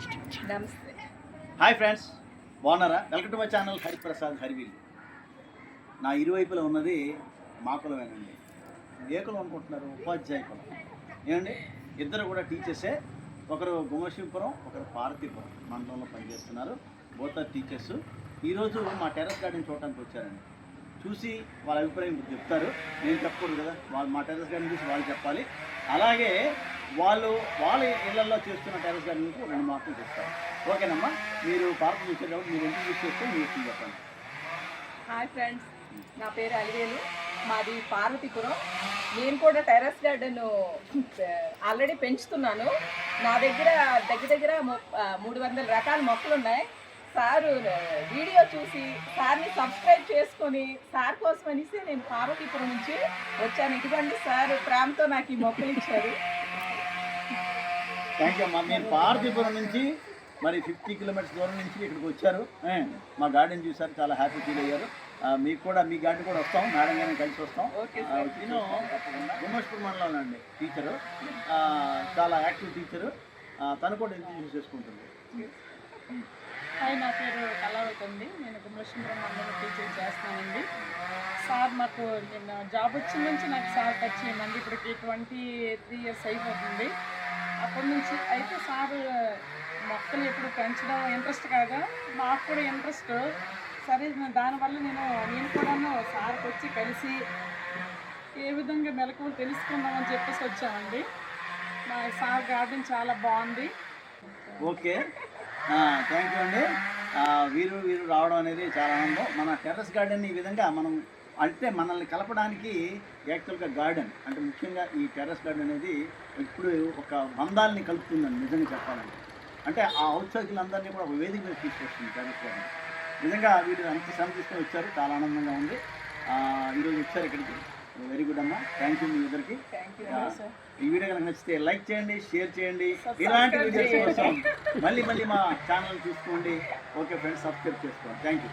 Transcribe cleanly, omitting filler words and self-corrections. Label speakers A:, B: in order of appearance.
A: నమస్తే.
B: Hi friends, బాగున్నారా? Welcome to my channel Hariprasad Harivil. నా ఇరువైపులా ఉన్నది మా కులమేనండి. ఏ కులం అనుకుంటున్నారు? ఉపాధ్యాయ కులం. ఏమండి, ఇద్దరు కూడా టీచర్సే. ఒకరు గుమశివపురం, ఒకరు పార్వతీపురం మండలంలో పనిచేస్తున్నారు. Both are teachers. ఈరోజు మా టెర్రస్ గార్డెన్ చూడటానికి వచ్చారండి. చూసి వాళ్ళ అభిప్రాయం చెప్తారు. నేను చెప్పకూడదు కదా, వాళ్ళు మా టెర్రస్ గార్డెన్ చూసి వాళ్ళు చెప్పాలి. అలాగే వాళ్ళ ఇళ్లలో చేస్తున్న టెర్రస్ గార్డెన్ గురించి 2 మాటలు చెప్తారు. ఓకేనమ్మా, మీరు పార్క్ చూసేటప్పుడు మీరు ఎందుకు యూజ్ చేస్తే మీరు చెప్పండి.
A: హాయ్ ఫ్రెండ్స్, నా పేరు అలివేలు, మాది పార్వతీపురం. నేను కూడా టెర్రస్ గార్డెన్ ఆల్రెడీ పెంచుతున్నాను. నా దగ్గర 300 రకాల మొక్కలు ఉన్నాయి. సారు వీడియో చూసి సార్ని సబ్స్క్రైబ్ చేసుకొని సార్ కోసం అనేసి నేను పార్వతీపురం నుంచి వచ్చాను. ఇటువంటి సార్ ప్రేమతో నాకు ఈ మొక్కలు ఇచ్చారు.
B: థ్యాంక్ యూ అమ్మా. మీరు పార్వతీపురం నుంచి మరి 50 కిలోమీటర్స్ దూరం నుంచి ఇక్కడికి వచ్చారు. మా గార్డెన్ చూసారు, చాలా హ్యాపీ ఫీల్ అయ్యారు. మీకు కూడా మీ గార్డెన్ కూడా వస్తాం, మేడం గారిని కలిసి వస్తాం. నేను గుమ్మష్పూర్ మండలంలో అండి టీచరు, చాలా యాక్టివ్ టీచరు. తను కూడా ఇంటర్వ్యూ చేసుకుంటుంది.
C: హాయ్, నా పేరు కళావతి. నేను గుమ్మలక్ష్మీపురం మండలంలో టీచర్ చేస్తానండి. సార్ నాకు నేను జాబ్ వచ్చిన నుంచి నాకు సార్ టచ్ అయ్యిందండి. ఇప్పటికి 23 ఇయర్స్ అయిపోతుంది. అప్పటి నుంచి అయితే సార్ మొక్కలు ఎప్పుడు పెంచడం ఇంట్రెస్ట్ కాగా నాకు కూడా ఇంట్రెస్ట్. సరే, దానివల్ల నేను కూడా సార్కి వచ్చి కలిసి ఏ విధంగా మెలకువలు తెలుసుకుందామని చెప్పేసి వచ్చామండి. మా సార్ గార్డెన్ చాలా బాగుంది.
B: ఓకే, థ్యాంక్ యూ అండి. వీరు రావడం అనేది చాలా ఆనందం. మన టెర్రస్ గార్డెన్ ఈ విధంగా మనం అంటే మనల్ని కలపడానికి యాక్చువల్గా గార్డెన్ అంటే ముఖ్యంగా ఈ టెర్రస్ గార్డెన్ అనేది ఇప్పుడు ఒక బంధాలని కలుపుతుందండి. నిజంగా చెప్పాలంటే అంటే ఆ ఔత్సాహికులందరినీ కూడా ఒక వేదిక మీద తీసుకొస్తుంది టెర్రస్ గార్డెన్. నిజంగా వీళ్ళు అంత శ్రమ తీసుకొని వచ్చారు, చాలా ఆనందంగా ఉంది. ఈరోజు వచ్చారు ఇక్కడికి. వెరీ గుడ్ అమ్మా, థ్యాంక్ యూ మీ ఇద్దరికి. ఈ వీడియో కనుక నచ్చితే లైక్ చేయండి, షేర్ చేయండి. ఇలాంటి వీడియోస్ కోసం మళ్ళీ మా ఛానల్ చూసుకోండి. ఓకే ఫ్రెండ్స్, సబ్స్క్రైబ్ చేసుకోండి. Thank you.